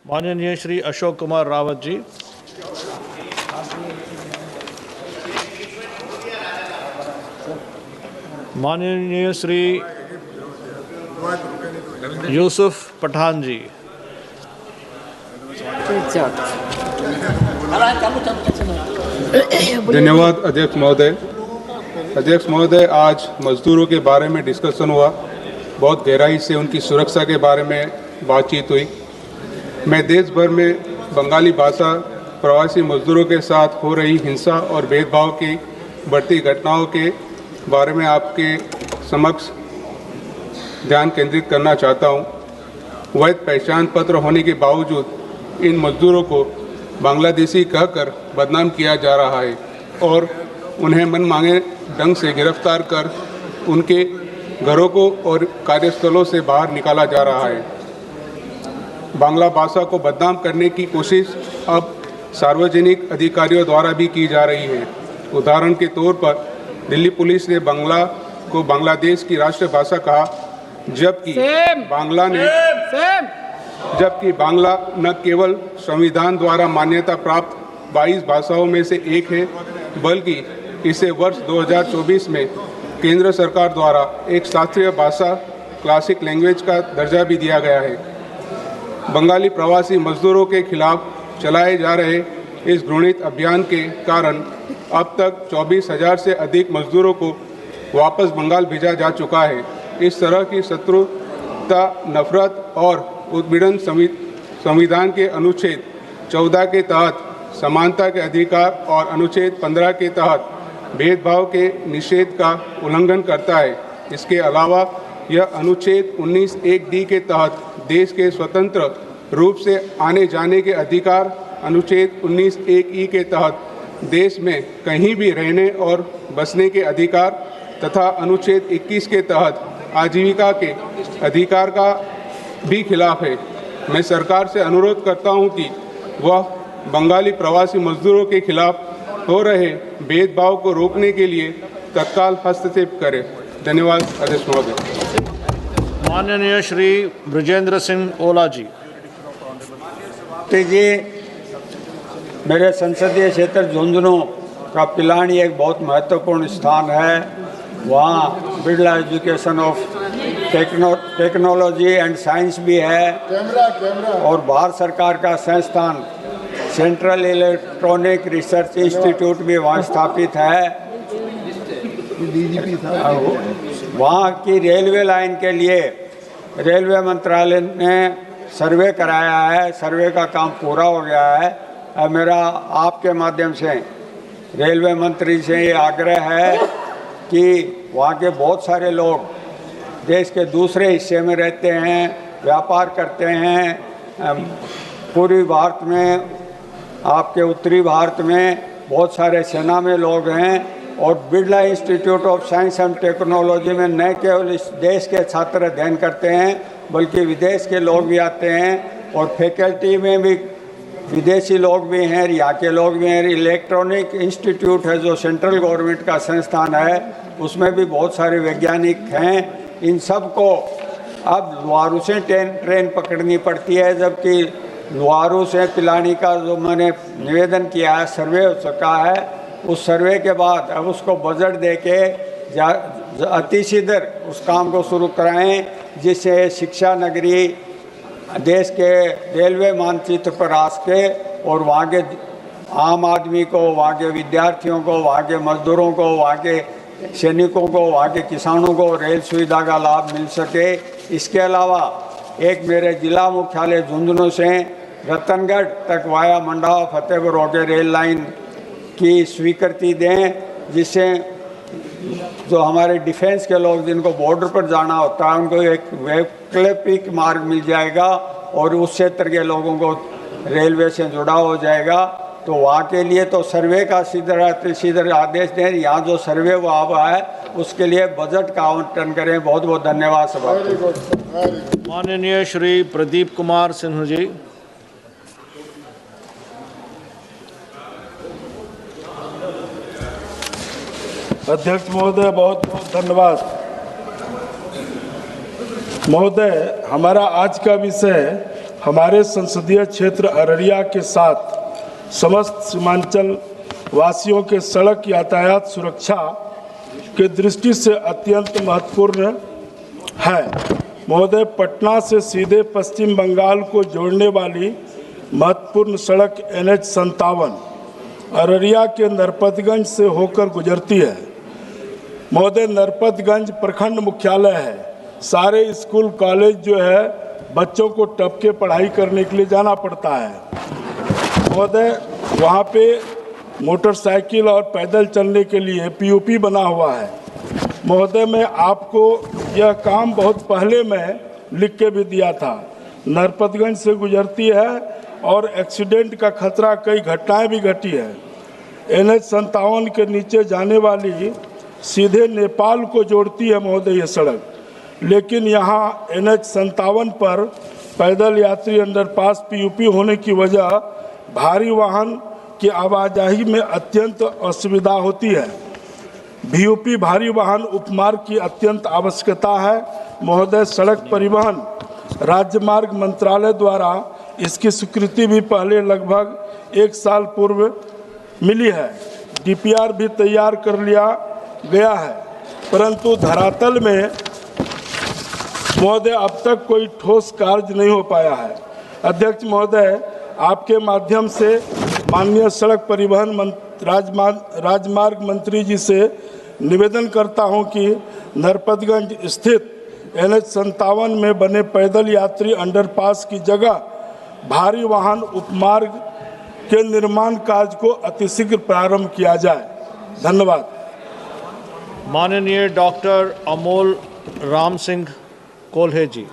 माननीय श्री अशोक कुमार रावत जी, माननीय श्री यूसुफ पठान जी, धन्यवाद अध्यक्ष महोदय। अध्यक्ष महोदय, आज मजदूरों के बारे में डिस्कशन हुआ, बहुत गहराई से उनकी सुरक्षा के बारे में बातचीत हुई। मैं देश भर में बंगाली भाषा प्रवासी मजदूरों के साथ हो रही हिंसा और भेदभाव की बढ़ती घटनाओं के बारे में आपके समक्ष ध्यान केंद्रित करना चाहता हूं। वैध पहचान पत्र होने के बावजूद इन मजदूरों को बांग्लादेशी कहकर बदनाम किया जा रहा है और उन्हें मनमाने ढंग से गिरफ्तार कर उनके घरों को और कार्यस्थलों से बाहर निकाला जा रहा है। बांग्ला भाषा को बदनाम करने की कोशिश अब सार्वजनिक अधिकारियों द्वारा भी की जा रही है। उदाहरण के तौर पर दिल्ली पुलिस ने बांग्ला को बांग्लादेश की राष्ट्रभाषा कहा, जबकि बांग्ला न केवल संविधान द्वारा मान्यता प्राप्त 22 भाषाओं में से एक है, बल्कि इसे वर्ष 2024 में केंद्र सरकार द्वारा एक शास्त्रीय भाषा क्लासिक लैंग्वेज का दर्जा भी दिया गया है। बंगाली प्रवासी मजदूरों के खिलाफ चलाए जा रहे इस घृणित अभियान के कारण अब तक 24,000 से अधिक मजदूरों को वापस बंगाल भेजा जा चुका है। इस तरह की शत्रुता, नफरत और उत्पीड़न संविधान के अनुच्छेद 14 के तहत समानता के अधिकार और अनुच्छेद 15 के तहत भेदभाव के निषेध का उल्लंघन करता है। इसके अलावा यह अनुच्छेद 19(1)D के तहत देश के स्वतंत्र रूप से आने जाने के अधिकार, अनुच्छेद 19(1)E के तहत देश में कहीं भी रहने और बसने के अधिकार तथा अनुच्छेद 21 के तहत आजीविका के अधिकार का भी खिलाफ है। मैं सरकार से अनुरोध करता हूं कि वह बंगाली प्रवासी मजदूरों के खिलाफ हो रहे भेदभाव को रोकने के लिए तत्काल हस्तक्षेप करे। धन्यवाद अध्यक्ष महोदय। माननीय श्री ब्रजेंद्र सिंह ओला जी, जी मेरे संसदीय क्षेत्र झुंझुनू का पिलानी एक बहुत महत्वपूर्ण स्थान है। वहाँ Birla education of technology and science भी है और भारत सरकार का संस्थान सेंट्रल इलेक्ट्रॉनिक रिसर्च इंस्टीट्यूट भी वहाँ स्थापित है। वहाँ की रेलवे लाइन के लिए रेलवे मंत्रालय ने सर्वे कराया है। सर्वे का काम पूरा हो गया है। मेरा आपके माध्यम से रेलवे मंत्री से ये आग्रह है कि वहाँ के बहुत सारे लोग देश के दूसरे हिस्से में रहते हैं, व्यापार करते हैं। पूर्वी भारत में, आपके उत्तरी भारत में बहुत सारे सेना में लोग हैं और Birla institute of science and technology में न केवल इस देश के छात्र अध्ययन करते हैं बल्कि विदेश के लोग भी आते हैं और फैकल्टी में भी विदेशी लोग भी हैं, यहाँ के लोग भी हैं। इलेक्ट्रॉनिक इंस्टीट्यूट है जो सेंट्रल गवर्नमेंट का संस्थान है, उसमें भी बहुत सारे वैज्ञानिक हैं। इन सब को अब लुहारू से ट्रेन पकड़नी पड़ती है, जबकि लुहारू से पिलानी का जो मैंने निवेदन किया है, सर्वे हो चुका है। उस सर्वे के बाद अब उसको बजट दे के अतिशीघ्र उस काम को शुरू कराएं, जिससे शिक्षा नगरी देश के रेलवे मानचित्र पर आ सके और वहाँ के आम आदमी को, वहाँ के विद्यार्थियों को, वहाँ के मजदूरों को, वहाँ के सैनिकों को, वहाँ के किसानों को रेल सुविधा का लाभ मिल सके। इसके अलावा एक मेरे जिला मुख्यालय झुंझुनू से रतनगढ़ तक वाया मंडावा फतेहपुर होकर रेल लाइन की स्वीकृति दें, जिससे जो हमारे डिफेंस के लोग जिनको बॉर्डर पर जाना होता है उनको एक वैकल्पिक मार्ग मिल जाएगा और उस क्षेत्र के लोगों को रेलवे से जुड़ाव हो जाएगा। तो वहाँ के लिए तो सर्वे का सीधा आदेश दें। यहाँ जो सर्वे हुआ है उसके लिए बजट का आवंटन करें। बहुत बहुत धन्यवाद सभा। माननीय श्री प्रदीप कुमार सिन्हा जी, अध्यक्ष महोदय, बहुत बहुत धन्यवाद। महोदय, हमारा आज का विषय हमारे संसदीय क्षेत्र अररिया के साथ समस्त सीमांचल वासियों के सड़क यातायात सुरक्षा के दृष्टि से अत्यंत महत्वपूर्ण है। महोदय, पटना से सीधे पश्चिम बंगाल को जोड़ने वाली महत्वपूर्ण सड़क NH-57 अररिया के नरपतगंज से होकर गुजरती है। महोदय, नरपतगंज प्रखंड मुख्यालय है। सारे स्कूल कॉलेज जो है बच्चों को टप के पढ़ाई करने के लिए जाना पड़ता है। महोदय, वहाँ पे मोटरसाइकिल और पैदल चलने के लिए PUP बना हुआ है। महोदय, मैं आपको यह काम बहुत पहले मैं लिख के भी दिया था। नरपतगंज से गुजरती है और एक्सीडेंट का खतरा, कई घटनाएं भी घटी है। NH-57 के नीचे जाने वाली सीधे नेपाल को जोड़ती है महोदय ये सड़क, लेकिन यहाँ NH-57 पर पैदल यात्री अंडरपास PUP होने की वजह भारी वाहन की आवाजाही में अत्यंत असुविधा होती है। BUP भारी वाहन उपमार्ग की अत्यंत आवश्यकता है। महोदय, सड़क परिवहन राजमार्ग मंत्रालय द्वारा इसकी स्वीकृति भी पहले लगभग 1 साल पूर्व मिली है। DPR भी तैयार कर लिया गया है, परंतु धरातल में महोदय अब तक कोई ठोस कार्य नहीं हो पाया है। अध्यक्ष महोदय, आपके माध्यम से माननीय सड़क परिवहन राजमार्ग मंत्री जी से निवेदन करता हूं कि नरपतगंज स्थित NH-57 में बने पैदल यात्री अंडरपास की जगह भारी वाहन उपमार्ग के निर्माण कार्य को अतिशीघ्र प्रारंभ किया जाए। धन्यवाद। माननीय डॉक्टर अमोल राम सिंह कोल्हे जी।